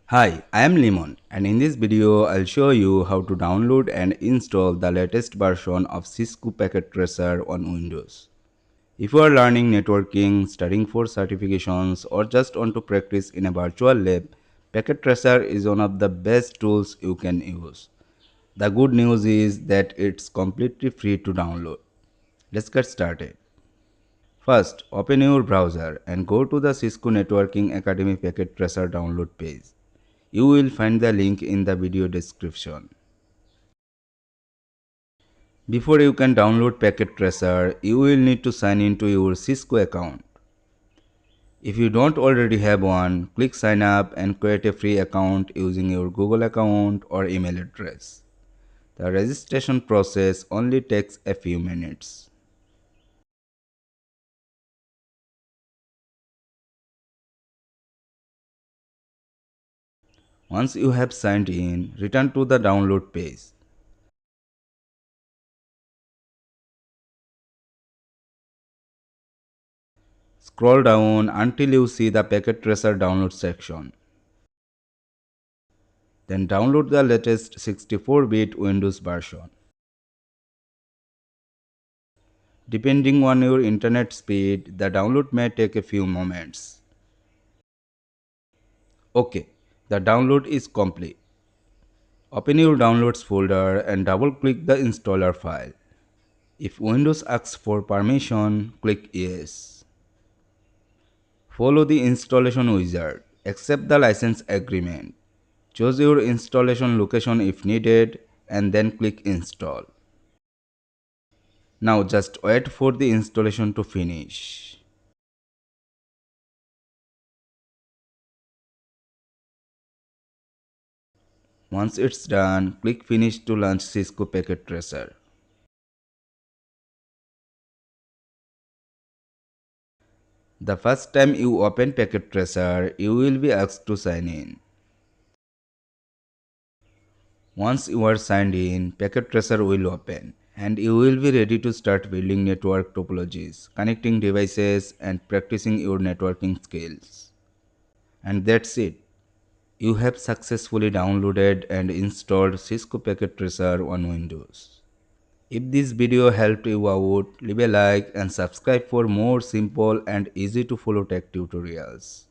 Hi, I am Lemon, and in this video I'll show you how to download and install the latest version of Cisco Packet Tracer on Windows. If you are learning networking, studying for certifications, or just want to practice in a virtual lab, Packet Tracer is one of the best tools you can use. The good news is that it's completely free to download. Let's get started. First, open your browser and go to the Cisco Networking Academy Packet Tracer download page. You will find the link in the video description. Before you can download Packet Tracer, you will need to sign into your Cisco account. If you don't already have one, click sign up and create a free account using your Google account or email address. The registration process only takes a few minutes. Once you have signed in, return to the download page. Scroll down until you see the Packet Tracer download section. Then download the latest 64-bit Windows version. Depending on your internet speed, the download may take a few moments. Okay, the download is complete. Open your downloads folder and double click the installer file. If Windows asks for permission, click yes. Follow the installation wizard. Accept the license agreement. Choose your installation location if needed and then click install. Now just wait for the installation to finish. Once it's done, click finish to launch Cisco Packet Tracer. The first time you open Packet Tracer, you will be asked to sign in. Once you are signed in, Packet Tracer will open and you will be ready to start building network topologies, connecting devices and practicing your networking skills. And that's it. You have successfully downloaded and installed Cisco Packet Tracer on Windows. If this video helped you out, leave a like and subscribe for more simple and easy to follow tech tutorials.